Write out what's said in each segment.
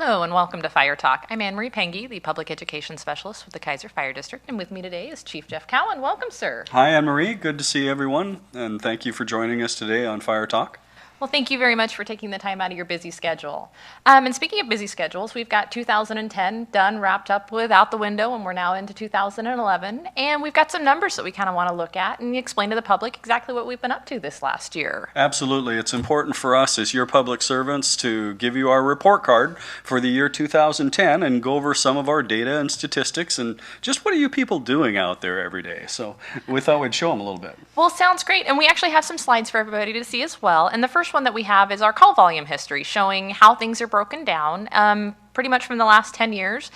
Hello and welcome to Fire Talk. I'm Anne Marie Pengy, the Public Education Specialist with the Keizer Fire District, and with me today is Chief Jeff Cowan. Welcome, sir. Hi, Anne Marie. Good to see everyone, and thank you for joining us today on Fire Talk. Well, thank you very much for taking the time out of your busy schedule. And speaking of busy schedules, we've got 2010 done, wrapped up with out the window, and we're now into 2011. And we've got some numbers that we kind of want to look at and explain to the public exactly what we've been up to this last year. Absolutely. It's important for us as your public servants to give you our report card for the year 2010 and go over some of our data and statistics and just what are you people doing out there every day. So we thought we'd show them a little bit. Well, sounds great. And we actually have some slides for everybody to see as well. And the first one that we have is our call volume history, showing how things are broken down pretty much from the last 10 years.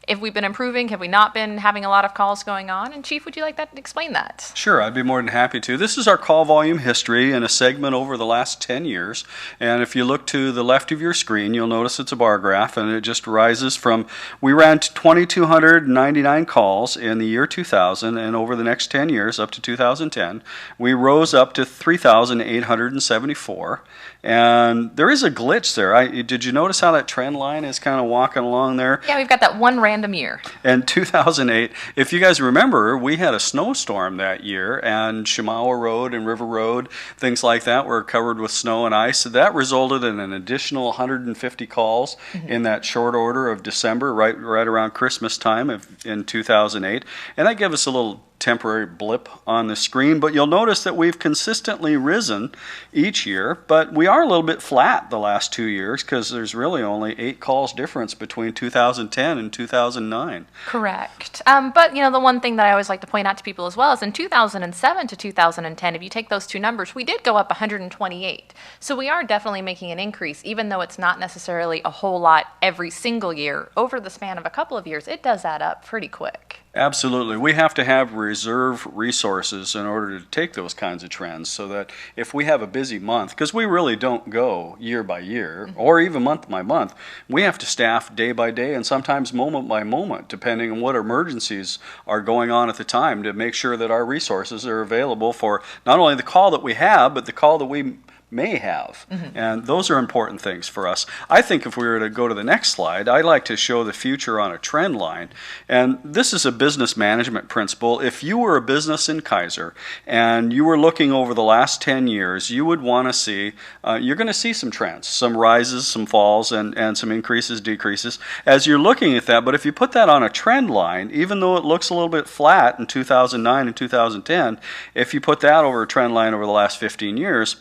If we've been improving, have we not been having a lot of calls going on? And Chief, would you like to explain that? Sure, I'd be more than happy to. This is our call volume history in a segment over the last 10 years. And if you look to the left of your screen, you'll notice it's a bar graph, and it just rises from, we ran 2,299 calls in the year 2000, and over the next 10 years, up to 2010, we rose up to 3,874. And there is a glitch there. Did you notice how that trend line is kind of walking along there? Yeah, we've got that one random year. And 2008, if you guys remember, we had a snowstorm that year, and Shamawa Road and River Road, things like that, were covered with snow and ice. So that resulted in an additional 150 calls in that short order of December, right around Christmas time in 2008. And that gave us a little temporary blip on the screen, but you'll notice that we've consistently risen each year, but we are a little bit flat the last 2 years because there's really only 8 calls difference between 2010 and 2009. Correct. But the one thing that I always like to point out to people as well is in 2007 to 2010, if you take those two numbers, we did go up 128. So we are definitely making an increase, even though it's not necessarily a whole lot every single year. Over the span of a couple of years, it does add up pretty quick. Absolutely. We have to have reserve resources in order to take those kinds of trends so that if we have a busy month, because we really don't go year by year or even month by month, we have to staff day by day and sometimes moment by moment, depending on what emergencies are going on at the time, to make sure that our resources are available for not only the call that we have, but the call that we may have. And those are important things for us. I think if we were to go to the next slide, I'd like to show the future on a trend line. And this is a business management principle. If you were a business in Keizer and you were looking over the last 10 years, you would want to see, you're going to see some trends, some rises, some falls, and some increases, decreases as you're looking at that. But if you put that on a trend line, even though it looks a little bit flat in 2009 and 2010, if you put that over a trend line over the last 15 years,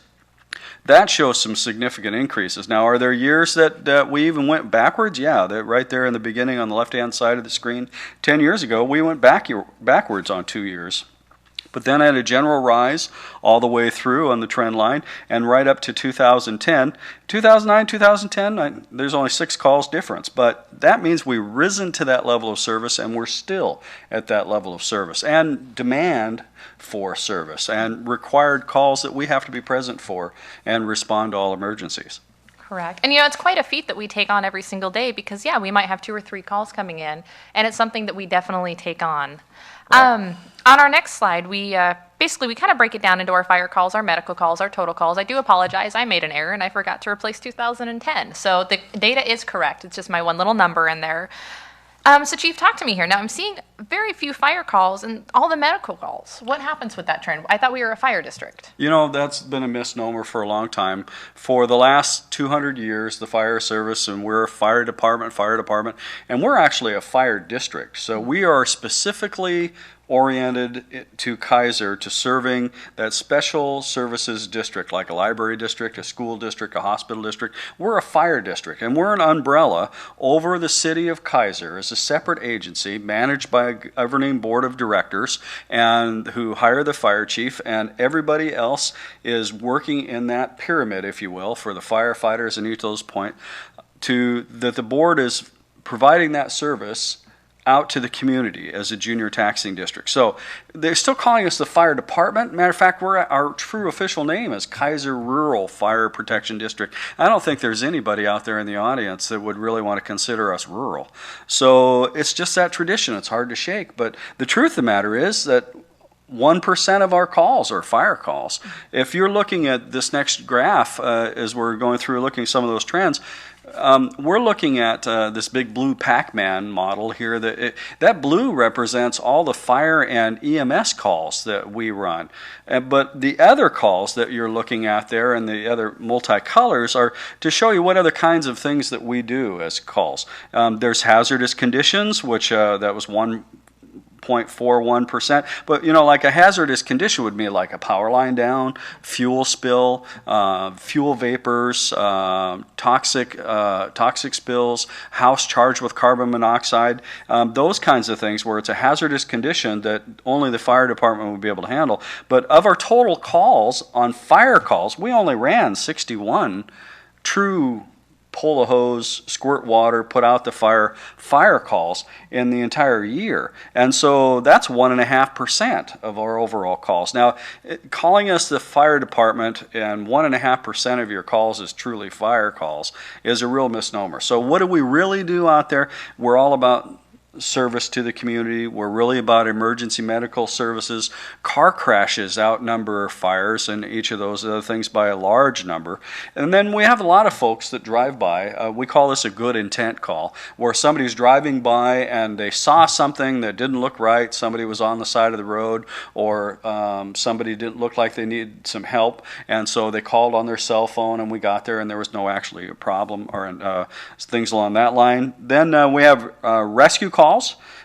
that shows some significant increases. Now, are there years that we even went backwards? Yeah, right there in the beginning on the left-hand side of the screen. 10 years ago, we went backwards on 2 years. But then had a general rise all the way through on the trend line and right up to 2010. 2009, 2010, there's only 6 calls difference, but that means we've risen to that level of service and we're still at that level of service and demand for service and required calls that we have to be present for and respond to all emergencies. Correct. And it's quite a feat that we take on every single day because, we might have 2 or 3 calls coming in, and it's something that we definitely take on. Right. On our next slide, we basically kind of break it down into our fire calls, our medical calls, our total calls. I do apologize. I made an error, and I forgot to replace 2010. So the data is correct. It's just my one little number in there. So Chief, talk to me here. Now I'm seeing very few fire calls and all the medical calls. What happens with that trend? I thought we were a fire district. That's been a misnomer for a long time. For the last 200 years, the fire service, and we're a fire department, and we're actually a fire district. So we are specifically oriented to Keizer to serving that special services district, like a library district, a school district, a hospital district. We're a fire district, and we're an umbrella over the city of Keizer as a separate agency managed by a governing board of directors and who hire the fire chief, and everybody else is working in that pyramid, if you will, for the firefighters and each of those points, that the board is providing that service out to the community as a junior taxing district. So they're still calling us the fire department. Matter of fact, our true official name is Keizer Rural Fire Protection District. I don't think there's anybody out there in the audience that would really want to consider us rural. So it's just that tradition. It's hard to shake. But the truth of the matter is that 1% of our calls are fire calls. If you're looking at this next graph, as we're going through looking at some of those trends, we're looking at this big blue Pac-Man model here. That blue represents all the fire and EMS calls that we run. But the other calls that you're looking at there and the other multicolors are to show you what other kinds of things that we do as calls. There's hazardous conditions, which that was 1.41%, but like a hazardous condition would be like a power line down, fuel spill, fuel vapors, toxic spills, house charged with carbon monoxide, those kinds of things where it's a hazardous condition that only the fire department would be able to handle. But of our total calls on fire calls, we only ran 61 true pull a hose, squirt water, put out the fire calls in the entire year. And so that's 1.5% of our overall calls. Now, calling us the fire department and 1.5% of your calls is truly fire calls is a real misnomer. So what do we really do out there? We're all about service to the community. We're really about emergency medical services. Car crashes outnumber fires and each of those other things by a large number. And then we have a lot of folks that drive by. We call this a good intent call, where somebody's driving by and they saw something that didn't look right. Somebody was on the side of the road, or somebody didn't look like they needed some help, and so they called on their cell phone, and we got there and there was no actually a problem or things along that line. Then we have rescue calls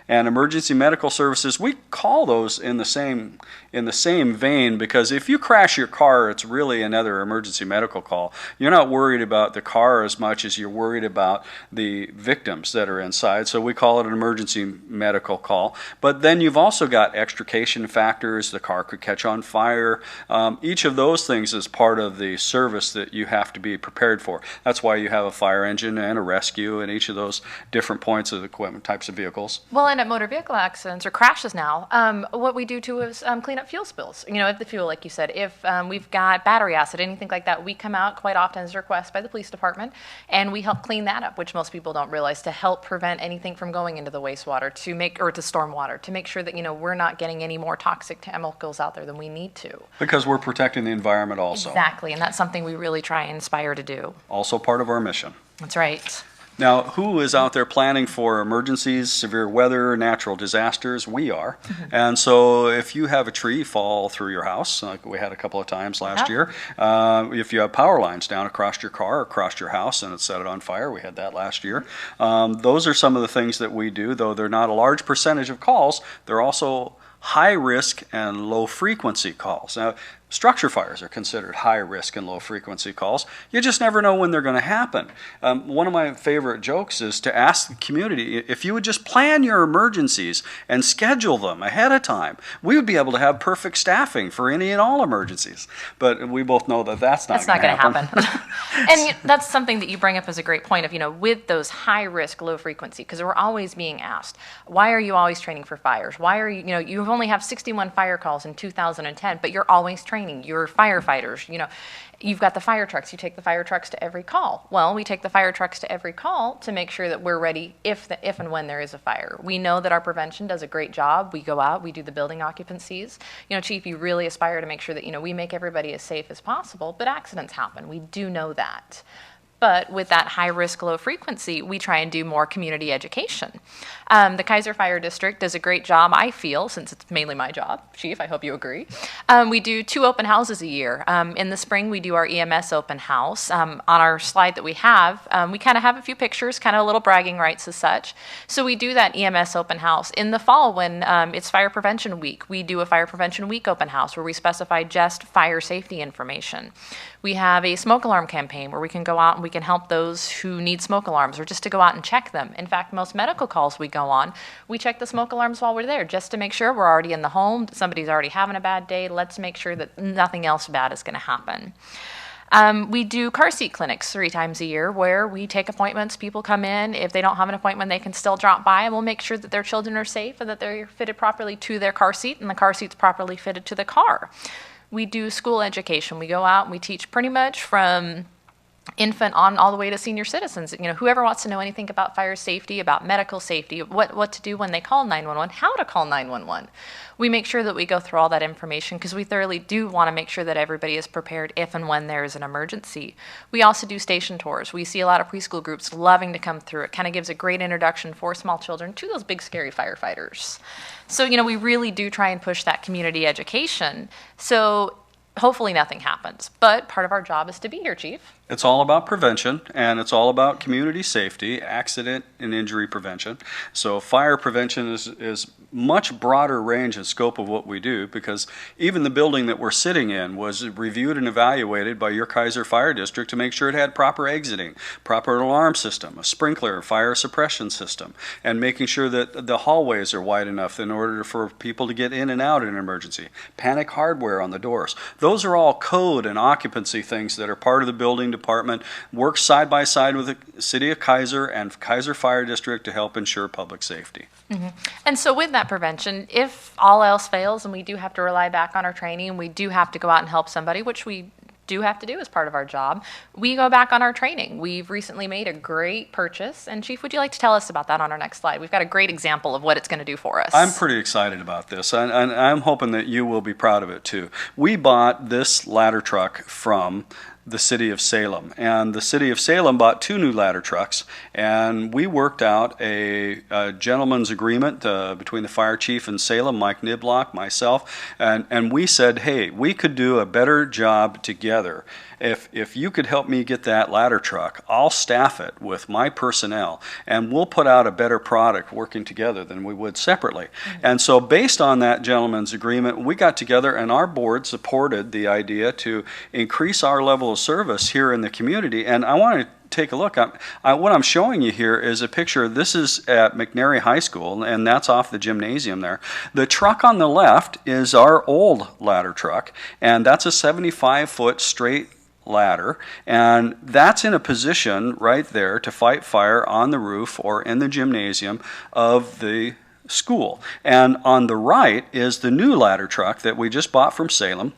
and emergency medical services. We call those in the same vein, because if you crash your car, it's really another emergency medical call. You're not worried about the car as much as you're worried about the victims that are inside, so we call it an emergency medical call. But then you've also got extrication factors. The car could catch on fire. Each of those things is part of the service that you have to be prepared for. That's why you have a fire engine and a rescue in each of those different points of the equipment, types of vehicles. Well, and at motor vehicle accidents or crashes now, what we do too is clean up fuel spills. If the fuel, like you said, if we've got battery acid, anything like that, we come out quite often as a request by the police department, and we help clean that up, which most people don't realize, to help prevent anything from going into the wastewater, or to stormwater, to make sure that we're not getting any more toxic chemicals out there than we need to. Because we're protecting the environment also. Exactly, and that's something we really try and aspire to do. Also part of our mission. That's right. Now, who is out there planning for emergencies, severe weather, natural disasters? We are. And so if you have a tree fall through your house, like we had a couple of times last year, if you have power lines down across your car or across your house and it set it on fire, we had that last year. Those are some of the things that we do, though they're not a large percentage of calls. They're also high risk and low frequency calls. Now, structure fires are considered high risk and low frequency calls. You just never know when they're going to happen. One of my favorite jokes is to ask the community, if you would just plan your emergencies and schedule them ahead of time, we would be able to have perfect staffing for any and all emergencies. But we both know that that's not going to happen. And that's something that you bring up as a great point of, with those high risk, low frequency, because we're always being asked, why are you always training for fires? Why are you, you only have 61 fire calls in 2010, but you're always training your firefighters. You've got the fire trucks. You take the fire trucks to every call. Well, we take the fire trucks to every call to make sure that we're ready if and when there is a fire. We know that our prevention does a great job. We go out, we do the building occupancies. Chief, you really aspire to make sure that, we make everybody as safe as possible, but accidents happen. We do know that. But with that high risk, low frequency, we try and do more community education. The Keizer Fire District does a great job, I feel, since it's mainly my job. Chief, I hope you agree. We do 2 open houses a year. In the spring, we do our EMS open house. On our slide that we have, we kind of have a few pictures, kind of a little bragging rights as such. So we do that EMS open house. In the fall, when it's Fire Prevention Week, we do a Fire Prevention Week open house where we specify just fire safety information. We have a smoke alarm campaign where we can go out and we can help those who need smoke alarms, or just to go out and check them. In fact, most medical calls we go on, we check the smoke alarms while we're there, just to make sure we're already in the home, somebody's already having a bad day. Let's make sure that nothing else bad is going to happen. We do car seat clinics 3 times a year where we take appointments. People come in. If they don't have an appointment, they can still drop by, and we'll make sure that their children are safe and that they're fitted properly to their car seat and the car seat's properly fitted to the car. We do school education. We go out and we teach pretty much from infant on all the way to senior citizens. Whoever wants to know anything about fire safety, about medical safety, what to do when they call 911, how to call 911. We make sure that we go through all that information because we thoroughly do want to make sure that everybody is prepared if and when there is an emergency. We also do station tours. We see a lot of preschool groups loving to come through. It kind of gives a great introduction for small children to those big scary firefighters. So, we really do try and push that community education. So hopefully nothing happens. But part of our job is to be here, Chief. It's all about prevention, and it's all about community safety, accident and injury prevention. So fire prevention is much broader range and scope of what we do, because even the building that we're sitting in was reviewed and evaluated by your Keizer Fire District to make sure it had proper exiting, proper alarm system, a sprinkler, fire suppression system, and making sure that the hallways are wide enough in order for people to get in and out in an emergency. Panic hardware on the doors. Those are all code and occupancy things that are part of the building department, works side by side with the City of Keizer and Keizer Fire District to help ensure public safety. Mm-hmm. And so with that prevention, if all else fails and we do have to rely back on our training, we do have to go out and help somebody, which we do have to do as part of our job, we go back on our training. We've recently made a great purchase, and Chief, would you like to tell us about that on our next slide? We've got a great example of what it's going to do for us. I'm pretty excited about this, and I'm hoping that you will be proud of it too. We bought this ladder truck from the City of Salem, and the City of Salem bought 2 new ladder trucks, and we worked out a gentleman's agreement between the fire chief in Salem, Mike Niblock, myself, and we said, hey, we could do a better job together. If you could help me get that ladder truck, I'll staff it with my personnel, and we'll put out a better product working together than we would separately. Mm-hmm. And so based on that gentleman's agreement, we got together, and our board supported the idea to increase our level of service here in the community. And I want to take a look. What I'm showing you here is a picture. This is at McNary High School, and that's off the gymnasium there. The truck on the left is our old ladder truck, and that's a 75-foot straight ladder, and that's in a position right there to fight fire on the roof or in the gymnasium of the school. And on the right is the new ladder truck that we just bought from Salem.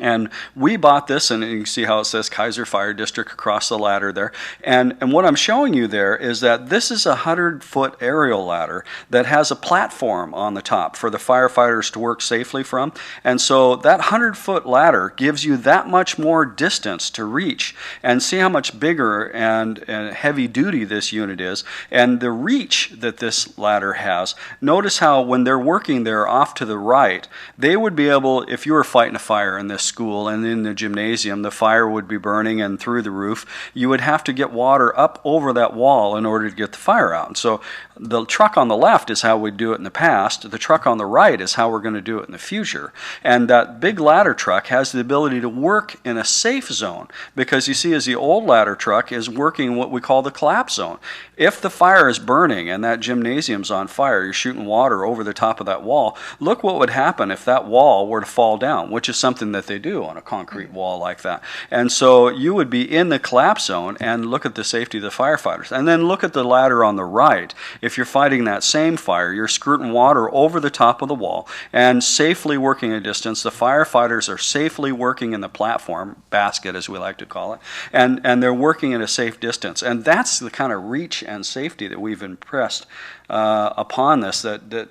And we bought this, and you can see how it says Keizer Fire District across the ladder there. And what I'm showing you there is that this is a 100-foot aerial ladder that has a platform on the top for the firefighters to work safely from. And so that 100-foot ladder gives you that much more distance to reach. And see how much bigger and heavy duty this unit is. And the reach that this ladder has. Notice how when they're working there off to the right, they would be able, if you were fighting a fire in this school and in the gymnasium, the fire would be burning and through the roof, you would have to get water up over that wall in order to get the fire out. And so the truck on the left is how we do it in the past. The truck on the right is how we're going to do it in the future. And that big ladder truck has the ability to work in a safe zone, because you see, as the old ladder truck is working what we call the collapse zone. If the fire is burning and that gymnasium's on fire, you're shooting water over the top of that wall, look what would happen if that wall were to fall down, which is something that they do on a concrete wall like that. And so you would be in the collapse zone, and look at the safety of the firefighters. And then look at the ladder on the right. If you're fighting that same fire, you're squirting water over the top of the wall and safely working a distance. The firefighters are safely working in the platform, basket as we like to call it, and they're working at a safe distance. And that's the kind of reach and safety that we've impressed upon this, that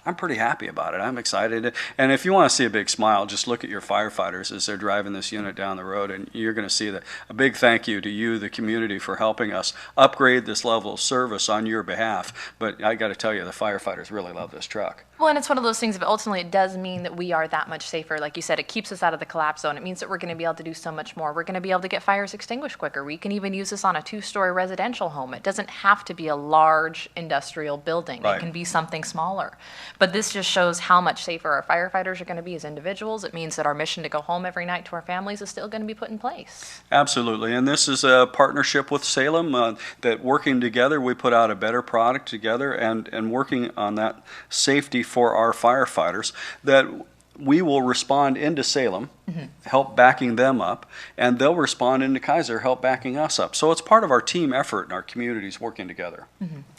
I'm pretty happy about it. I'm excited. And if you want to see a big smile, just look at your firefighters as they're driving this unit down the road, and you're going to see a big thank you to you, the community, for helping us upgrade this level of service on your behalf. But I got to tell you, the firefighters really love this truck. Well, and it's one of those things, but ultimately it does mean that we are that much safer. Like you said, it keeps us out of the collapse zone. It means that we're going to be able to do so much more. We're going to be able to get fires extinguished quicker. We can even use this on a 2-story residential home. It doesn't have to be a large industrial building. Right. It can be something smaller. But this just shows how much safer our firefighters are going to be as individuals. It means that our mission to go home every night to our families is still going to be put in place. Absolutely. And this is a partnership with Salem that working together, we put out a better product together, and working on that safety for our firefighters, that we will respond into Salem, help backing them up, and they'll respond into Keizer, help backing us up. So it's part of our team effort and our communities working together.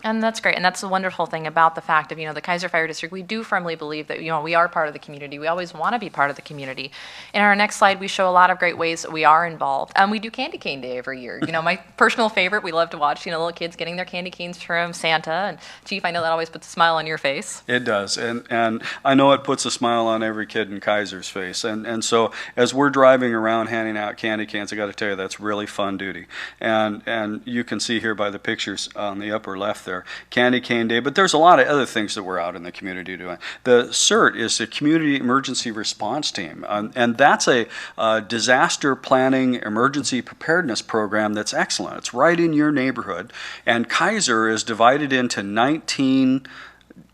And that's great. And that's the wonderful thing about the fact of, the Keizer Fire District. We do firmly believe that, we are part of the community. We always want to be part of the community. In our next slide, we show a lot of great ways that we are involved. We do Candy Cane Day every year. My personal favorite, we love to watch, little kids getting their candy canes from Santa. And Chief, I know that always puts a smile on your face. It does. And I know it puts a smile on every kid in Keizer's face. And so as we're driving around handing out candy cans, I got to tell you, that's really fun duty. And you can see here by the pictures on the upper left there, Candy Cane Day, but there's a lot of other things that we're out in the community doing. The CERT is the Community Emergency Response Team, and that's a disaster planning emergency preparedness program that's excellent. It's right in your neighborhood, and Keizer is divided into 19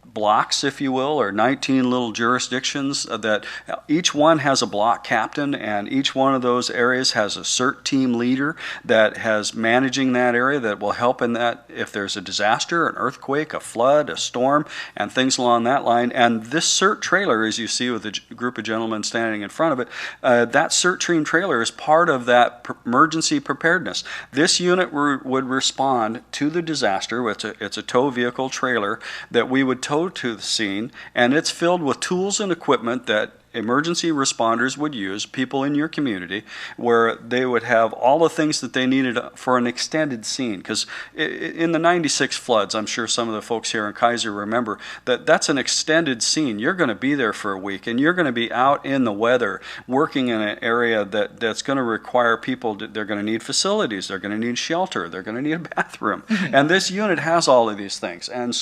blocks, if you will, or 19 little jurisdictions that each one has a block captain, and each one of those areas has a CERT team leader that has managing that area that will help in that if there's a disaster, an earthquake, a flood, a storm, and things along that line. And this CERT trailer, as you see with a group of gentlemen standing in front of it, that CERT team trailer is part of that emergency preparedness. This unit would respond to the disaster. It's a tow vehicle trailer that we would tow to the scene, and it's filled with tools and equipment that emergency responders would use, people in your community, where they would have all the things that they needed for an extended scene. Because in the 96 floods, I'm sure some of the folks here in Keizer remember that that's an extended scene. You're going to be there for a week, and you're going to be out in the weather working in an area that's going to require people, they're going to need facilities, they're going to need shelter, they're going to need a bathroom. And this unit has all of these things. And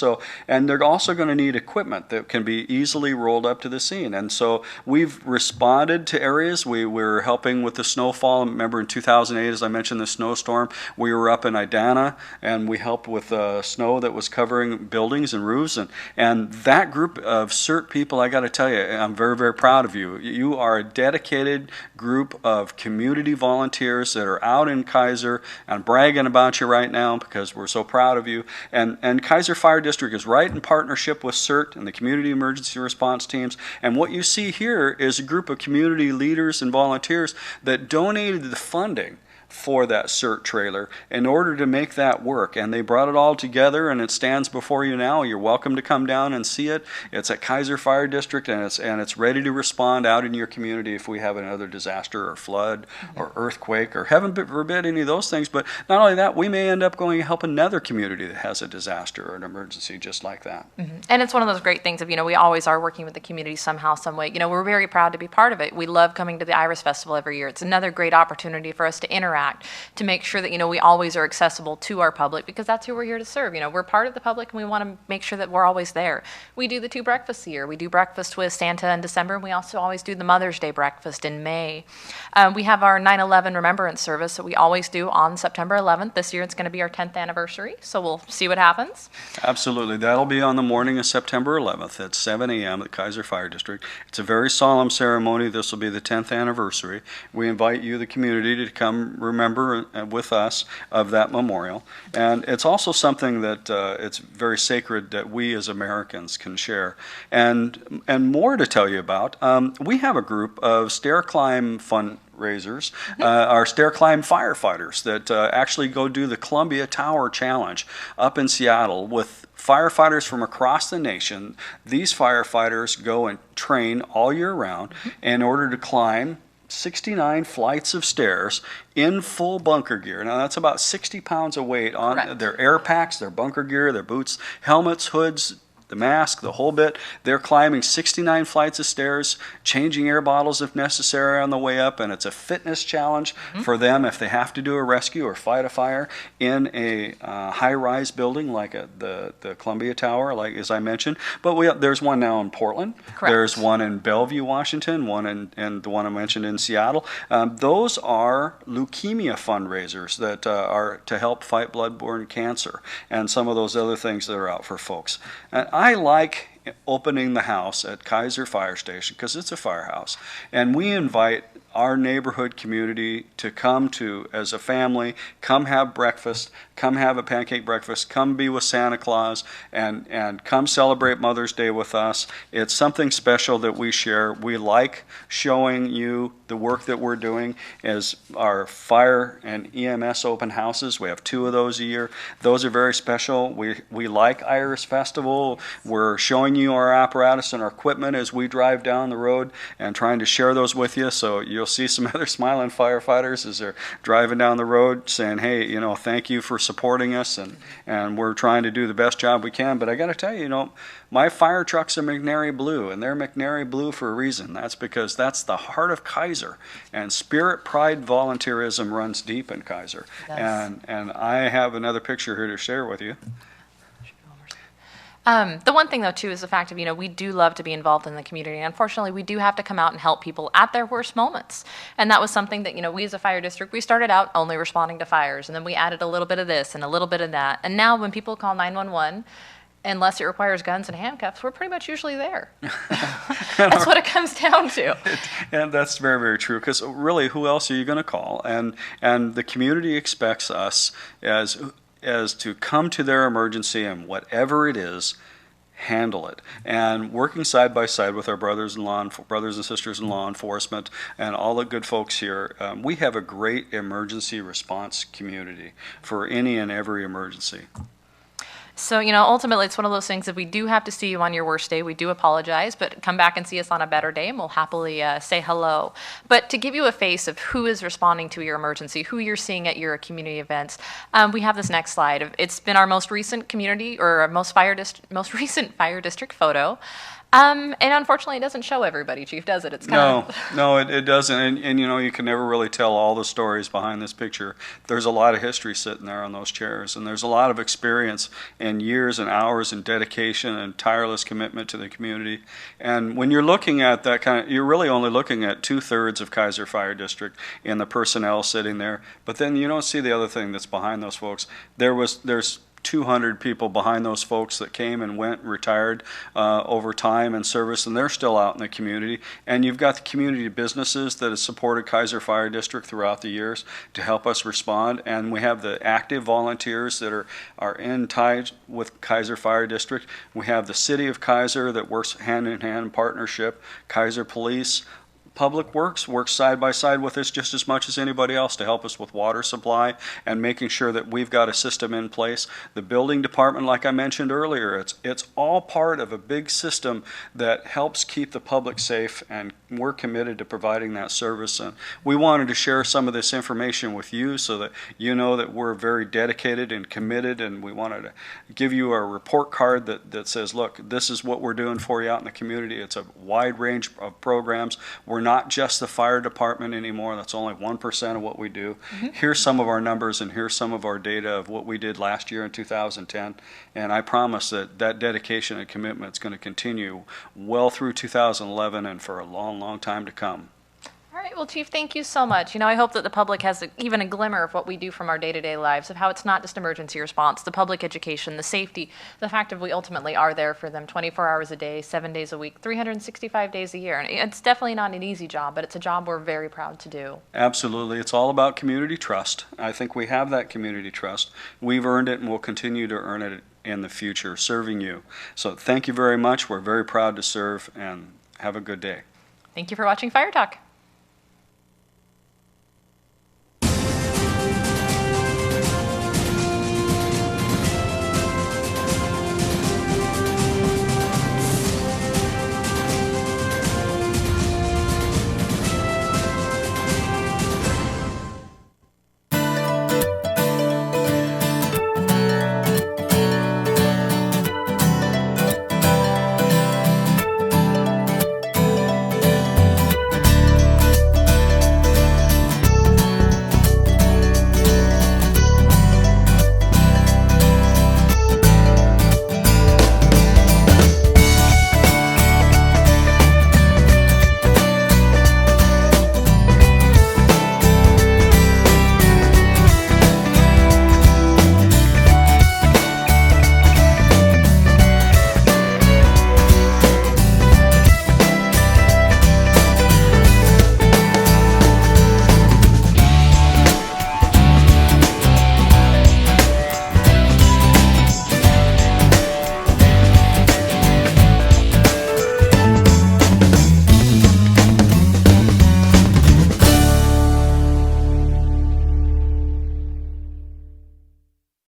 they're also going to need equipment that can be easily rolled up to the scene. And so we've responded to areas. We were helping with the snowfall. Remember in 2008, as I mentioned, the snowstorm, we were up in Idana, and we helped with snow that was covering buildings and roofs. And that group of CERT people, I got to tell you, I'm very, very proud of you. You are a dedicated group of community volunteers that are out in Keizer. I'm bragging about you right now because we're so proud of you. And Keizer Fire District is right in partnership with CERT and the community emergency response teams. And what you see here is a group of community leaders and volunteers that donated the funding for that CERT trailer in order to make that work. And they brought it all together, and it stands before you now. You're welcome to come down and see it. It's at Keizer Fire District, and it's ready to respond out in your community if we have another disaster or flood or earthquake or heaven forbid any of those things. But not only that, we may end up going and help another community that has a disaster or an emergency just like that. And it's one of those great things of, we always are working with the community somehow, some way. We're very proud to be part of it. We love coming to the Iris Festival every year. It's another great opportunity for us to interact, to make sure that, we always are accessible to our public, because that's who we're here to serve. We're part of the public, and we want to make sure that we're always there. We do the 2 breakfasts a year. We do breakfast with Santa in December, and we also always do the Mother's Day breakfast in May. We have our 9/11 Remembrance Service that we always do on September 11th. This year it's going to be our 10th anniversary, so we'll see what happens. Absolutely. That'll be on the morning of September 11th at 7 a.m. at Keizer Fire District. It's a very solemn ceremony. This will be the 10th anniversary. We invite you, the community, to come remember with us of that memorial. And it's also something that it's very sacred that we as Americans can share. And more to tell you about, we have a group of stair climb fundraisers, our stair climb firefighters that actually go do the Columbia Tower Challenge up in Seattle with firefighters from across the nation. These firefighters go and train all year round in order to climb 69 flights of stairs in full bunker gear. Now that's about 60 pounds of weight on their air packs, their bunker gear, their boots, helmets, hoods, the mask, the whole bit. They're climbing 69 flights of stairs, changing air bottles if necessary on the way up, and it's a fitness challenge for them if they have to do a rescue or fight a fire in a high-rise building like the Columbia Tower, like as I mentioned. But there's one now in Portland. Correct. There's one in Bellevue, Washington, one and the one I mentioned in Seattle. Those are leukemia fundraisers that are to help fight blood-borne cancer and some of those other things that are out for folks. And I like opening the house at Keizer Fire Station because it's a firehouse, and we invite our neighborhood community to come to as a family, come have breakfast, come have a pancake breakfast, come be with Santa Claus, and come celebrate Mother's Day with us. It's something special that we share. We like showing you the work that we're doing as our fire and EMS open houses. We have 2 of those a year. Those are very special. We like Iris Festival. We're showing you our apparatus and our equipment as we drive down the road and trying to share those with you. So you'll see some other smiling firefighters as they're driving down the road saying, hey, thank you for supporting us, and we're trying to do the best job we can. But I got to tell you, my fire trucks are McNary Blue, and they're McNary Blue for a reason. That's because that's the heart of Keizer, and spirit, pride, volunteerism runs deep in Keizer. And I have another picture here to share with you. The one thing, though, too, is the fact of, we do love to be involved in the community. Unfortunately, we do have to come out and help people at their worst moments. And that was something that, we as a fire district, we started out only responding to fires, and then we added a little bit of this and a little bit of that. And now when people call 911, unless it requires guns and handcuffs, we're pretty much usually there. That's what it comes down to. And that's very, very true, because really, who else are you going to call? And the community expects us as to come to their emergency, and whatever it is, handle it. And working side by side with our brothers and sisters in law enforcement and all the good folks here, we have a great emergency response community for any and every emergency. So, ultimately, it's one of those things. If we do have to see you on your worst day, we do apologize, but come back and see us on a better day, and we'll happily say hello. But to give you a face of who is responding to your emergency, who you're seeing at your community events, we have this next slide. It's been our most recent community, or our most recent fire district photo. And unfortunately, it doesn't show everybody, Chief, does it? It's kind of... No, it doesn't. And you can never really tell all the stories behind this picture. There's a lot of history sitting there on those chairs, and there's a lot of experience and years and hours and dedication and tireless commitment to the community. And when you're looking at that you're really only looking at 2/3 of Keizer Fire District in the personnel sitting there. But then you don't see the other thing that's behind those folks. There's 200 people behind those folks that came and went, retired over time and service, and they're still out in the community. And you've got the community businesses that have supported Keizer Fire District throughout the years to help us respond. And we have the active volunteers that are in ties with Keizer Fire District. We have the city of Keizer that works hand in hand in partnership, Keizer Police. Public Works works side by side with us just as much as anybody else to help us with water supply and making sure that we've got a system in place. The building department, like I mentioned earlier, it's all part of a big system that helps keep the public safe, and we're committed to providing that service. And we wanted to share some of this information with you so that you know that we're very dedicated and committed, and we wanted to give you a report card that says, look, this is what we're doing for you out in the community. It's a wide range of programs. We're not just the fire department anymore. That's only 1% of what we do. Here's some of our numbers, and here's some of our data of what we did last year in 2010. And I promise that dedication and commitment is going to continue well through 2011 and for a long, long time to come. All right, well, Chief, thank you so much. I hope that the public has even a glimmer of what we do from our day-to-day lives, of how it's not just emergency response, the public education, the safety, the fact that we ultimately are there for them 24 hours a day, 7 days a week, 365 days a year. And it's definitely not an easy job, but it's a job we're very proud to do. Absolutely. It's all about community trust. I think we have that community trust. We've earned it, and we'll continue to earn it in the future, serving you. So thank you very much. We're very proud to serve, and have a good day. Thank you for watching Fire Talk.